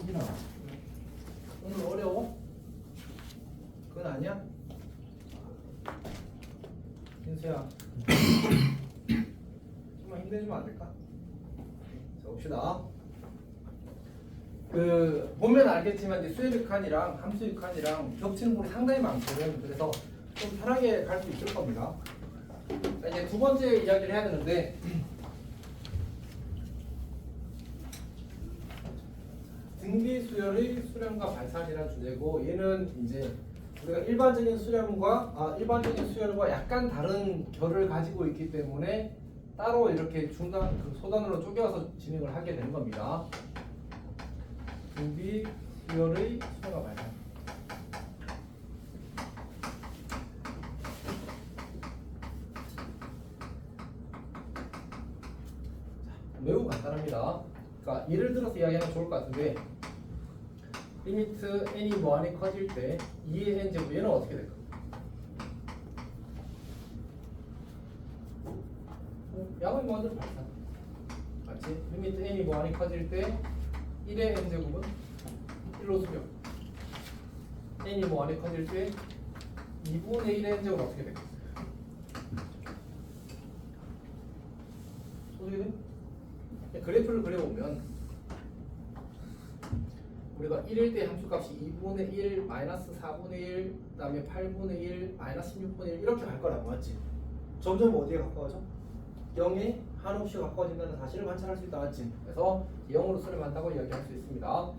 민아, 오늘 어려워? 그건 아니야? 민수야 좀만 힘내주면 안 될까? 자 봅시다. 그 보면 알겠지만 이제 수열육한이랑 함수육한이랑 겹치는 부분이 상당히 많거든. 그래서 좀 편하게 갈 수 있을 겁니다. 자, 이제 두 번째 이야기를 해야 되는데 등비 수열의 수렴과 발산이라는 주제고, 얘는 이제 우리가 일반적인 수열과 약간 다른 결을 가지고 있기 때문에 따로 이렇게 소단으로 쪼개서 진행을 하게 되는 겁니다. 등비 수열의 수렴과 발산. 매우 간단합니다. 그러니까 예를 들어서 이야기하면 좋을 것 같은데, 리미트 n이 무한히 커질 때 2의 n 제곱, 얘는 어떻게 될까? 양의 무한대로 발산. 맞지? 리미트 n이 무한히 커질 때 1의 n 제곱은 1로 수렴. n이 무한히 커질 때 2분의 1의 n 제곱은 어떻게 될까? 어떻게 돼? 그래프를 그려보면 우리가 1일 때 함수값이 2분의 1, 마이너스 4분의 1, 그 다음에 8분의 1, 마이너스 16분의 1 이렇게 갈 거라고 맞지? 점점 어디에 가까워져? 0에 한없이 가까워진다는 사실을 관찰할 수 있다 맞지? 그래서 0으로 수렴한다고 이야기할 수 있습니다.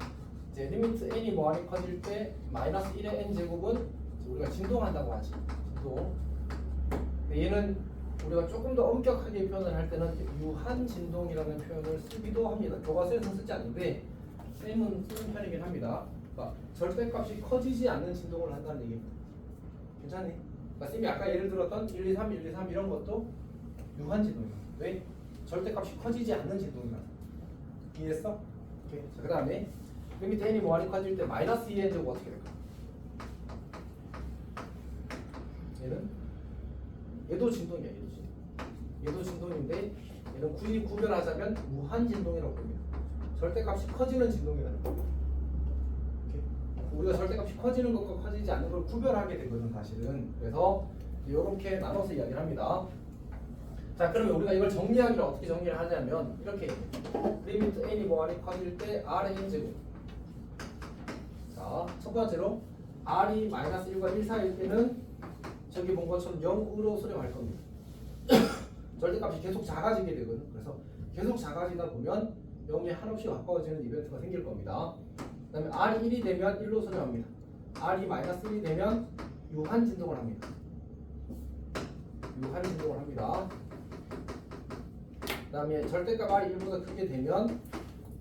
이제 리미트 n이 무한히 커질 때 마이너스 1의 n 제곱은 우리가 진동한다고 하지. 진동. 얘는 우리가 조금 더 엄격하게 표현을 할 때는 유한 진동이라는 표현을 쓰기도 합니다. 교과서에서 쓰지 않는데 쌤은 쓰는 편이긴 합니다. 그러니까 절대값이 커지지 않는 진동을 한다는 얘기입니다. 괜찮니? 그러니까 쌤이 아까 예를 들었던 1, 2, 3, 1, 2, 3 이런 것도 유한 진동이야. 왜? 절대값이 커지지 않는 진동이라. 이해했어? 오케이. 자, 그 다음에 리미트 n이 무한히 커질 때 마이너스 2n 제곱 어떻게 될까? 얘도 진동이야. 얘도 진동인데 얘는 굳이 구별하자면 무한 진동이라고 합니다. 절대값이 커지는 진동이라는 거예요. 우리가 절대값이 커지는 것과 커지지 않는 걸 구별하게 되거든 사실은. 그래서 이렇게 나눠서 이야기를 합니다. 자, 그러면 우리가 이걸 정리하기를 어떻게 정리를 하냐면 이렇게 리미트 n이 무한히 커질 때 r의 n 제곱. 자, 첫 번째로 r이 마이너스 1과 1 사이일 때는 저기 본 것처럼 0으로 수렴할 겁니다. 절대값이 계속 작아지게 되거든. 그래서 계속 작아지다 보면 0이 한없이 가까워지는 이벤트가 생길 겁니다. 그 다음에 r이 1이 되면 1로 수렴합니다. r이 마이너스 1이 되면 유한 진동을 합니다. 유한 진동을 합니다. 그 다음에 절대값 r이 1보다 크게 되면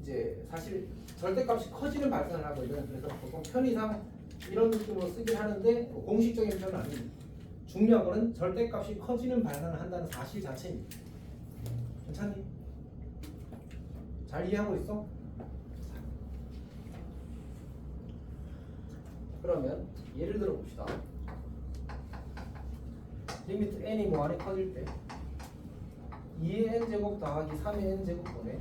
이제 사실 절대값이 커지는 발산을 하거든요. 그래서 보통 편의상 이런 느낌으로 쓰긴 하는데 공식적인 표현은 아닙니다. 중요한 거는 절대값이 커지는 발산을 한다는 사실 자체입니다. 괜찮니? 잘 이해하고 있어? 그러면 예를 들어 봅시다. 리미트 n이 무한히 커질 때 2의 n제곱 더하기 3의 n제곱분의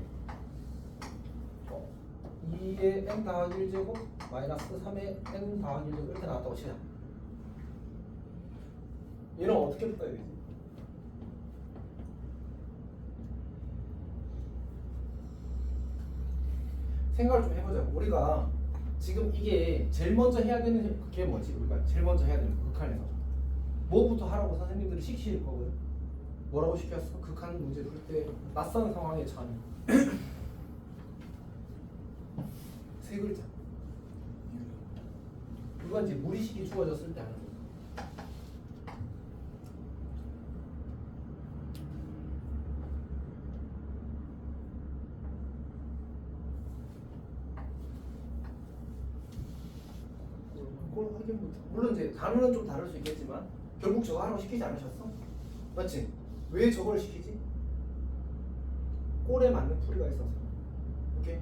2의 n 더하기 1제곱 마이너스 3의 n 더하기 1제곱 이렇게 나왔다고 치자. 얘는 어떻게 풀어야 되지? 생각을 좀 해보자고. 우리가 지금 이게 제일 먼저 해야 되는 게 뭐지? 우리가 제일 먼저 해야 되는 극한에서 뭐부터 하라고 선생님들이 시키실 거거든. 뭐라고 시켰어? 극한 문제 풀 때 낯선 상황에 처하면 세 글자. 그건 이제 무의식이 주어졌을 때 하는 거야. 그걸 하긴 못해. 물론 이제 단어는 좀 다를 수 있겠지만 결국 저거 하라고 시키지 않으셨어? 맞지? 왜 저걸 시키지? 꼴에 맞는 풀이가 있어서. 오케이?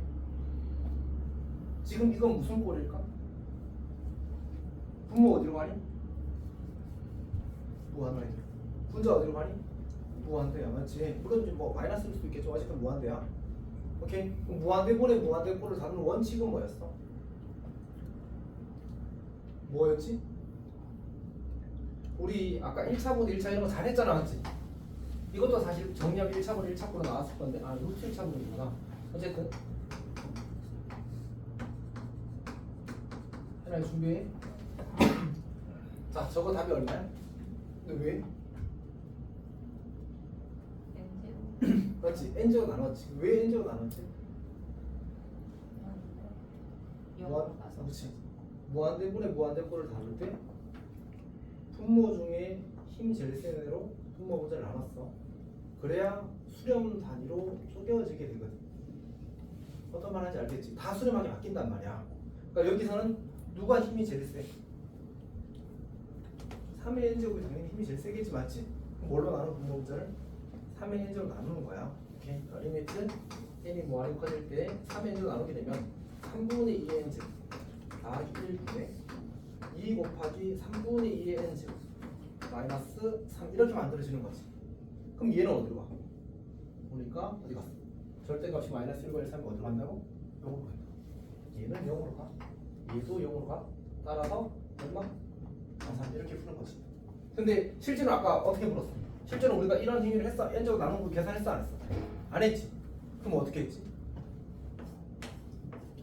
지금 이건 무슨 꼴일까? 분모 어디로 가니? 무한대야. 분자 어디로 가니? 무한대야. 맞지? 물론 이제 뭐 마이너스일 수도 있겠죠. 어쨌든 무한대야. 오케이? 그럼 무한대분의 무한대꼴을 다루는 원칙은 뭐였어? 뭐였지? 우리 아까 1차분 1차 이런 거 잘했잖아, 맞지? 이것도 사실 정리하면 1차분 1차분으로 나왔을 건데 루트 1차분이구나. 어쨌든 하나 준비해. 자, 저거 답이 얼마야? 근데 왜? 그렇지, n제곱 나눴지. 왜 n제곱 나눴지? 그렇지. 무한대분의 무한대꼴을 다룰 때 분모 중에 힘 제일 센 애로 분모 문제를 나눴어. 그래야 수렴 단위로 쪼개어지게 되거든. 어떤 말 하는지 알겠지? 다 수렴하게 바뀐단 말이야. 그러니까 여기서는 누가 힘이 제일 세? 3의 n제곱이 당연히 힘이 제일 세겠지, 맞지? 그럼 뭘로 나누는 분모 문제를? 3의 n제곱 나누는 거야. 오케이. 그러니까 리미트 n이 무한이 커질 때 3의 n제곱 나누게 되면 3분의 2의 n제곱 더하기 1분의 2 곱하기 3분의 2의 n제곱 마이너스 3 이렇게 만들어지는 거지. 그럼 얘는 어디로 가? 보니까 어디 갔어? 절대값이 마이너스 1과 1, 3이 어디로 간다고? 0으로 간다. 얘는 0으로 가. 얘도 0으로 가. 따라서 얼마? 3 이렇게 푸는 거지. 근데 실제로 아까 어떻게 풀었어? 실제로 우리가 이런 행위를 했어? n제곱 나눈 거 계산했어? 안 했어? 안 했지? 그럼 어떻게 했지?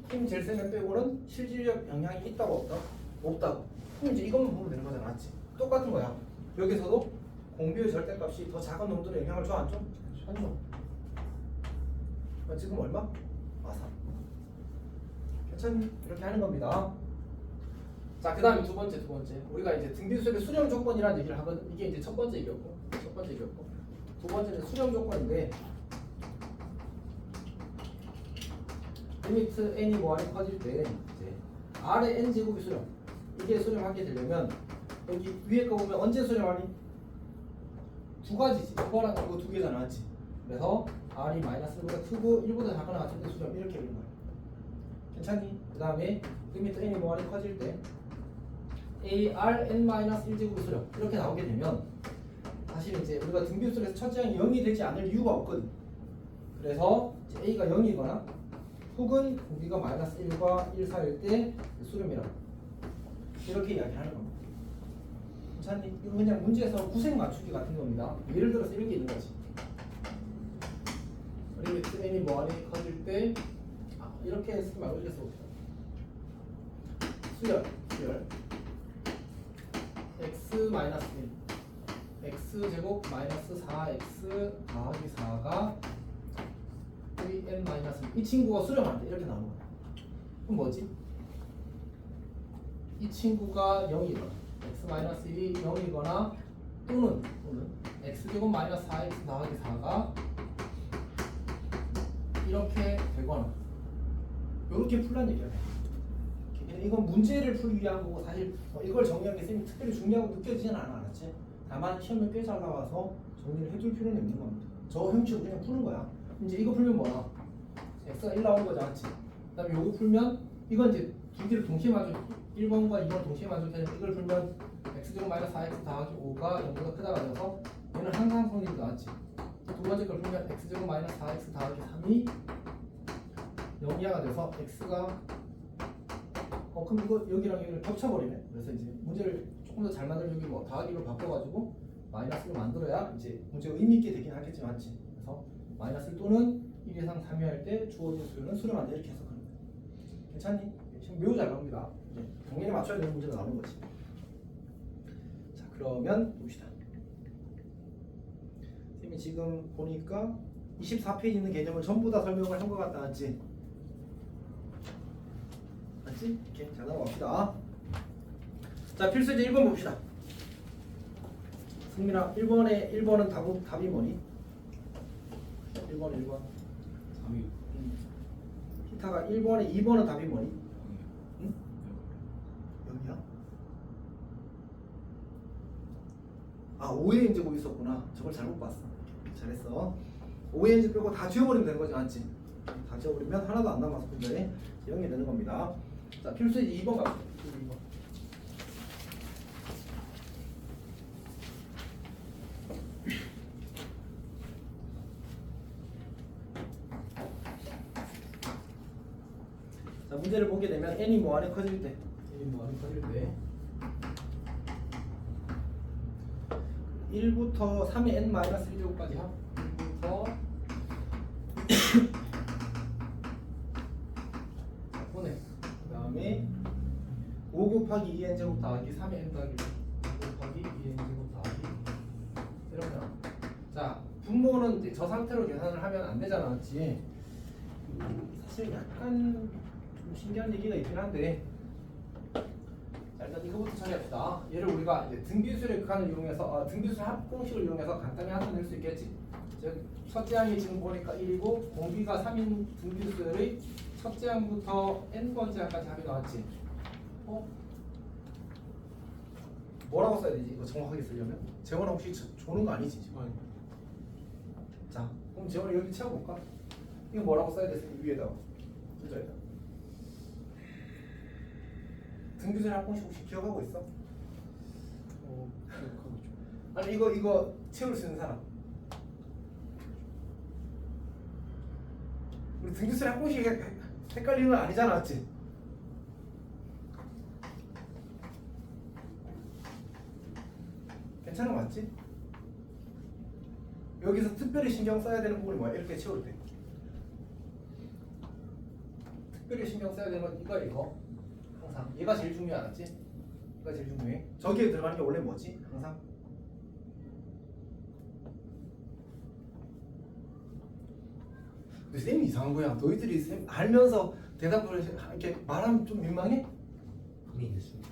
힘 제일 센 애 빼고는 실질적 영향이 있다고 없다? 없다고. 그럼 이제 이것만 보면 되는 거잖아, 맞지? 똑같은 거야. 여기서도 공비의 절대값이 더 작은 놈들에 영향을 줘, 안 줘? 안 줘. 지금 얼마? 3. 괜찮니? 이렇게 하는 겁니다. 자, 그 다음에 두 번째. 우리가 이제 등비수열의 수렴 조건이라는 얘기를 하거든. 이게 이제 첫 번째 얘기였고. 두 번째는 수렴 조건인데, 리미트 n이 뭐하니 커질 때 이제 r의 n제곱이 수렴. 이게 수렴하게 되려면 여기 위에 거 보면 언제 수렴하니? 두 가지지. 이거랑 이거 두 개잖아, 맞지? 그래서 r이 마이너스 1보다 크고 1보다 작거나 같을 때 수렴 이렇게 되는 거야. 괜찮니? 그 다음에 리미트 n이 뭐하니 커질 때 arn-1제곱이 수렴 이렇게 나오게 되면 사실 이제 우리가 등비수열에서 첫 제항이 0이 되지 않을 이유가 없거든. 그래서 이제 a가 0이거나 혹은 공비가 마이너스 1과 1 사이일 때 수렴이라고 이렇게 이야기하는 겁니다. 괜찮니? 이거 그냥 문제에서 구색 맞추기 같은 겁니다. 예를 들어서 이런 게 있는 거지. 리미트 n이 뭐하니 커질 때 이렇게 쓰지 말고 이렇게 써봅시다. 수열 x 마이너스 1 x제곱 마이너스 4x 더하기 4가 n 마이너스 1. 이 친구가 수렴할 때 이렇게 나오는 거야. 그럼 뭐지? 이 친구가 0이거나 x 마이너스 1이 0이거나 또는 x제곱 마이너스 4x 더하기 4가 이렇게 되거나 이렇게 풀란 얘기야. 이건 문제를 풀기 위한 거고 사실 이걸 정리하는 게 쌤이 특별히 중요하고 느껴지진 않아, 알았지? 다만 시험에 꽤 잘 나와서 정리를 해줄 필요는 있는 겁니다. 저 형식으로 그냥 푸는 거야. 이제 이거 풀면 뭐야? x가 1 나오는 거지, 않지? 그 다음에 요거 풀면 이건 이제 두 개를 동시에 맞을 1번과 2번을 동시에 맞을 테니까 이걸 풀면 x제곱 마이너스 4x 더하기 5가 0보다 크다가 되어서 얘는 항상 성립이 나왔지. 두 번째 걸 풀면 x제곱 마이너스 4x 더하기 3이 0이하가 돼서 x가 그럼 이거 여기랑 여기를 겹쳐버리네. 그래서 이제 문제를 조금 더 잘 만들면 여기 뭐 더하기로 바꿔가지고 마이너스로 만들어야 이제 문제가 의미 있게 되긴 하겠지만, 맞지? 그래서 마이너스 또는 1 이상 3이 할 때 주어진 수요는 수렴한다 이렇게 해석하는 거야. 괜찮니? 지금 매우 잘 나옵니다. 당연히 맞춰야 되는 문제가 나오는 거지. 자, 그러면 봅시다. 쌤이 지금 보니까 24페이지 있는 개념을 전부 다 설명을 한 것 같다, 맞지? 맞지? 이렇게 잘 넘어갑시다. 자, 필수제 1번 봅시다. 승민아, 1번은 답이 뭐니? 1번 3위. 히타가 1번에 2번은 답이 뭐니? 응? 0이야? 5의 n제곱 있었구나. 저걸 잘못 봤어. 잘했어. 5의 n제곱 빼고 다 지워버리면 되는 거지, 맞지? 다 지워버리면 하나도 안 남아서 분자에 0이 되는 겁니다. 자, 필수제 2번 갑시다. 2번. 자, 문제를 보게 되면 n이 뭐 안에 커질 때? n이 뭐 안에 커질 때 1부터 3의 n-1제곱까지 합 1부터 보내. 그 다음에 5 곱하기 2n제곱 더하기 3의 n 더하기 5 곱하기 2n제곱 더하기 이렇게 나와. 자, 분모는 이제 저 상태로 계산을 하면 안 되잖아, 맞지? 사실 약간 좀 신기한 얘기가 있긴 한데, 자, 일단 이거부터 처리합시다. 얘를 우리가 이제 등비수의 극한을 이용해서 등비수의 합공식을 이용해서 간단히 한번 낼 수 있겠지. 즉 첫째 항이 지금 보니까 1이고 공비가 3인 등비수의 첫째 항부터 n번째 항까지 합이 나왔지. 뭐라고 써야 되지? 이거 정확하게 쓰려면? 재원 혹시 조는 거 아니지? 자, 그럼 재원을 여기 채워볼까? 이거 뭐라고 써야 되지? 위에다가 문자에다. 등비수의 합공식 혹시 기억하고 있어? 기억하고 있죠. 아니 이거 채울 수 있는 사람. 우리 등비수의 합공식 헷갈리는 건 아니잖아, 맞지? 괜찮은 거 맞지? 여기서 특별히 신경 써야 되는 부분이 뭐야? 이렇게 채울 때 특별히 신경 써야 되는 건 이거 항상 얘가 제일 중요하지? 얘가 제일 중요해. 저기에 들어가는 게 원래 뭐지? 항상 근데 쌤이 이상한 거야. 너희들이 쌤 알면서 대답을 이렇게 말하면 좀 민망해? 흥이 됐습니다.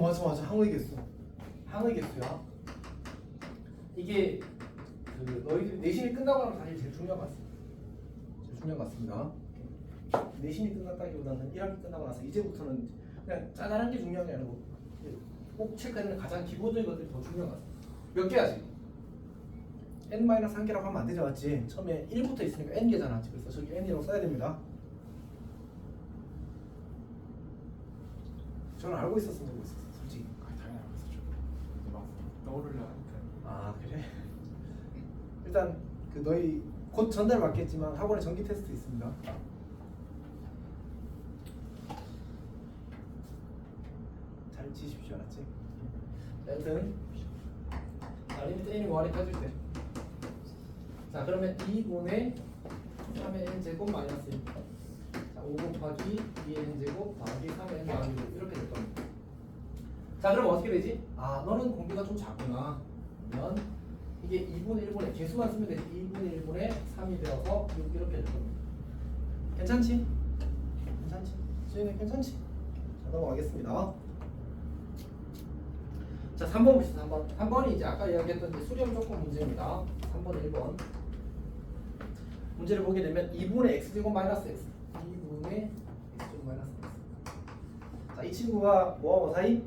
맞아 항의 개수. 항의 개수야. 이게 그 너희들 내신이 끝나고 나면 사실 제일 중요한 것 같습니다. 제일 중요한 것 같습니다. 내신이 끝났다기보다는 1학기 끝나고 나서 이제부터는 그냥 짜잘한 게 중요한 게 아니고 꼭 체크하는 가장 기본적인 것들이 더 중요한 것 같습니다. 몇 개야 지금? n-1개라고 하면 안 되죠, 맞지? 처음에 1부터 있으니까 n개잖아. 그래서 저기 n이라고 써야 됩니다. 저는 알고 있었으면 알고 있었어, 솔직히. 당연히 알고 있었죠. 막 떠오르려 하니까. 아 그래? 일단 그 너희 곧 전달 받겠지만 학원에 정기 테스트 있습니다. 잘 치십시오, 알았지? 여튼 자, 리미트 n이 뭐하니 따질 때. 자, 그러면 2분의 3의 n제곱 마이너스 1. 자, 5 곱하기 2의 n제곱 더하기 3의 n 더하기 6 이렇게 될 겁니다. 자, 그럼 어떻게 되지? 아, 너는 공비가 좀 작구나. 그러면 이게 2분의 1분의 개수만 쓰면 되지. 2분의 1분의 3이 되어서 6 이렇게 될 겁니다. 괜찮지? 괜찮지? 수현이 괜찮지? 자, 넘어가겠습니다. 자, 3번 봅시다. 3번. 3번이 이제 아까 이야기했던 이제 수렴 조건 문제입니다. 3번 1번. 문제를 보게 되면 2분의 x제곱 마이너스 x 2분의 x제곱 마이너스 x. 자, 이 친구가 뭐하고 사이?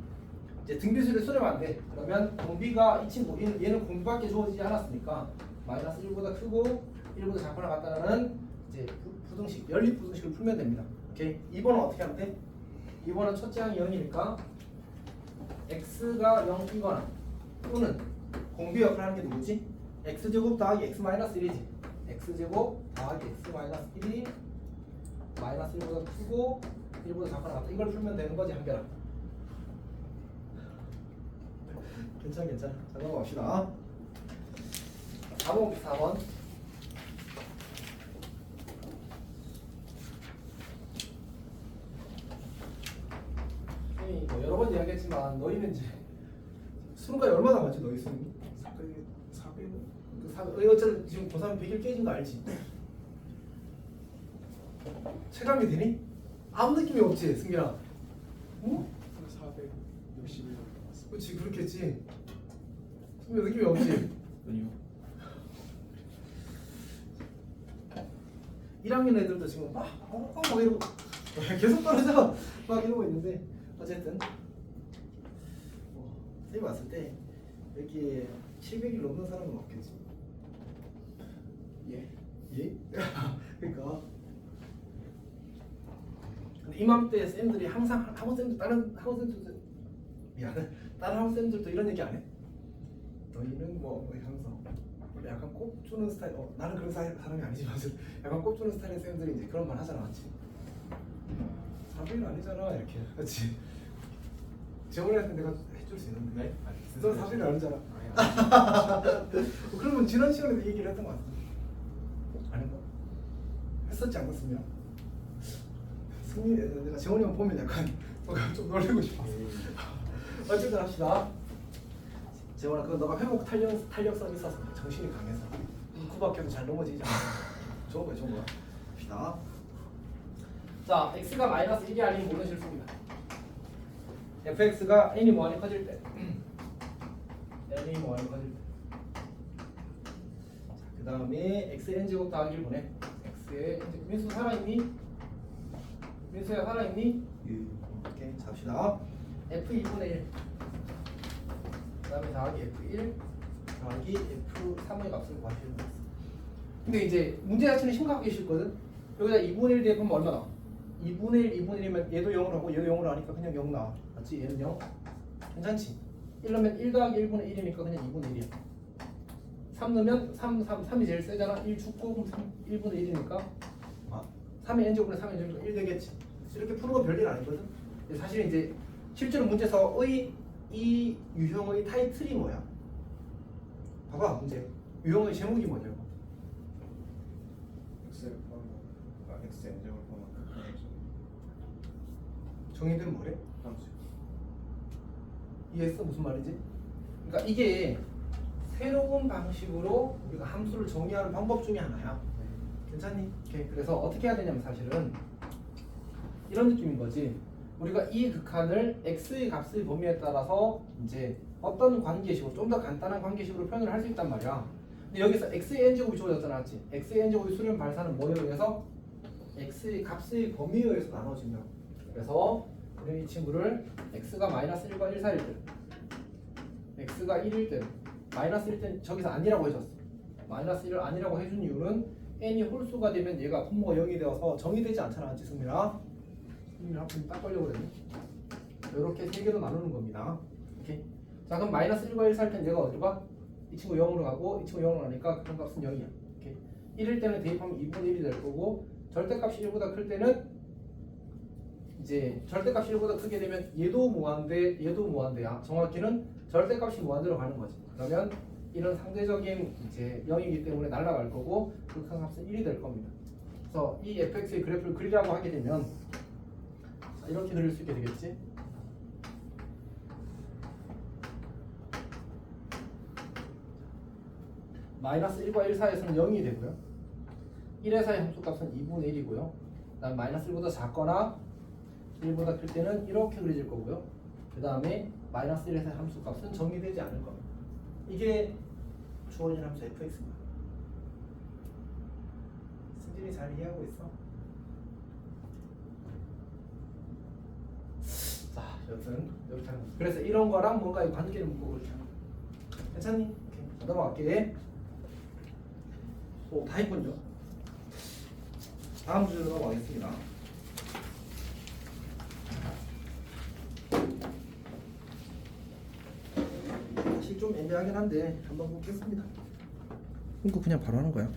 이제 등비수를 수렴 안 돼. 그러면 공비가 이 친구 얘는 공비밖에 주어지지 않았으니까 마이너스 1보다 크고 1보다 작거나 같다는 이제 부등식 연립 부등식을 풀면 됩니다. 오케이. 2번은 어떻게 하면 돼? 2번은 첫째 항이 0이니까 x가 0이거나 또는 공비 역할을 하는 게 누구지? x제곱 더하기 x 마이너스 1이지. x제곱 더하기 x 마이너스 1이 마이너스 1보다 크고 1보다 작거나 같다. 이걸 풀면 되는 거지, 한별아. 괜찮아. 자, 넘어갑시다. 4번 4번. 뭐 여러 번 이야기했지만 너희는 이제 수능까지 얼마 남았지, 너희 수능이? 400. 어쨌든 지금 고3 100일 깨진 거 알지? 체감이 되니? 아무 느낌이 없지, 승기야. 응? 400 열심히 남았어. 그렇지, 그렇겠지. 승기 느낌이 없지? 아니요. 1학년 애들도 지금 막 이러고 계속 떨어져 막 이러고 있는데 어쨌든 선생님 왔을 때 여기에 700일 넘는 사람은 없겠지. 예? 그러니까 근데 이맘때 쌤들이 항상 학원쌤들 다른 학원쌤들도 미안해 다른 학원쌤들도 이런 얘기 안 해? 너희는 뭐 항상 원래 약간 꼽주는 스타일 나는 그런 사람이 아니지만 약간 꼽주는 스타일의 쌤들이 이제 그런 말 하잖아, 맞지? 400은 아니잖아 이렇게. 그렇지. 재원이한테 내가 해줄 수 있는데. 네? 너 400은 아니잖아. 아니 그러면 지난 시간에도 이 얘기를 했던 것 같은데. 아닌가? 했었지 않았으면. 승리 내가 재원이 형 보면 약간 뭔가 좀 놀리고 싶었어. 어쨌든 합시다. 재원아 그건 너가 회복 탄력성이 있어서 그래. 정신이 강해서 구박해도 잘 넘어지지 않아. 좋은 거야 좋은 거야. 합시다. 자 x가 마이너스 1이 아닌 모든 실수입니다. fx가 n이 뭐하니 커질 때 n이 뭐하니 커질 때. 그 다음에 xn 제곱 더하기 1분의 x의 n제곱. 민수 살아있니? 민수야 살아있니? 오케이 잡시다. f2분의 1 그 다음에 더하기 f1 더하기 f3의 값을 구하시면 되겠어. 근데 이제 문제 자체는 심각하게 쉽거든. 여기다 2분의 1 대입하면 얼마 나와? 2분의 1, 2분의 1이면 얘도 0으로 하고 얘도 0으로 하니까 그냥 0 나와. 맞지? 얘는 0. 괜찮지? 1 넣으면 1 더하기 1분의 1이니까 그냥 2분의 1이야. 3 넣으면 3이 제일 세잖아. 1 죽고 그럼 1분의 1이니까 3의 n제곱분의 3의 n제곱이니까 1 되겠지. 이렇게 푸는 건 별일 아니거든. 근데 사실 이제 실제로 문제에서의 이 유형의 타이틀이 뭐야? 봐봐 문제. 유형의 제목이 뭐냐고. X를 포함한 X N제곱을 포함한 극한의 정의된 뭐래? 함수. 이해했어? 무슨 말인지? 그러니까 이게 새로운 방식으로 우리가 함수를 정의하는 방법 중에 하나야. 괜찮니? 오케이. 그래서 어떻게 해야 되냐면 사실은 이런 느낌인 거지. 우리가 이 극한을 x의 값의 범위에 따라서 이제 어떤 관계식으로 좀 더 간단한 관계식으로 표현을 할 수 있단 말이야. 근데 여기서 x의 n제곱이 주어졌잖아, 맞지? x의 n제곱의 수렴 발산은 뭐에 의해서? x의 값의 범위에 의해서 나눠진다. 그래서 우리 이 친구를 x가 마이너스 1과 1 사이일 때, x가 1일 때, 마이너스 1일 때 저기서 아니라고 해줬어. 마이너스 1을 아니라고 해준 이유는 n이 홀수가 되면 얘가 분모가 0이 되어서 정의되지 않잖아, 맞지 승민아? 승민아 하필 딱 걸려고 그랬네. 이렇게 세 개로 나누는 겁니다. 오케이. 자 그럼 마이너스 1과 1 사이일 땐 얘가 어디로 가? 이 친구 0으로 가고 이 친구 0으로 가니까 그런 값은 0이야. 오케이. 1일 때는 대입하면 2분의 1이 될 거고 절대값이 1보다 클 때는 이제 절대값이 1보다 크게 되면 얘도 무한대 얘도 무한대야. 정확히는 절대값이 무한대로 가는 거지. 그러면 이런 상대적인 이제 0이기 때문에 날아갈 거고 극한값은 1이 될 겁니다. 그래서 이 fx의 그래프를 그리라고 하게 되면 자, 이렇게 그릴 수 있게 되겠지. 마이너스 1과 1 사이에서는 0이 되고요. 1에서의 함수값은 2분의 1이고요. 그다음 마이너스 1보다 작거나 1보다 클 때는 이렇게 그려질 거고요. 그 다음에 마이너스 1에서의 함수값은 정의되지 않을 겁니다. 이게 주어진 함수 fx입니다. 승진이 잘 이해하고 있어? 자, 여튼 이렇게 하는 거죠. 그래서 이런 거랑 뭔가의 관계를 묻고 그렇게 하는 거야. 괜찮니? 오케이. 자, 넘어갈게. 오, 다 했군요. 다음 주제로 넘어가겠습니다. 사실 좀 애매하긴 한데 한번 보겠습니다. 이거 그냥 바로 하는 거야.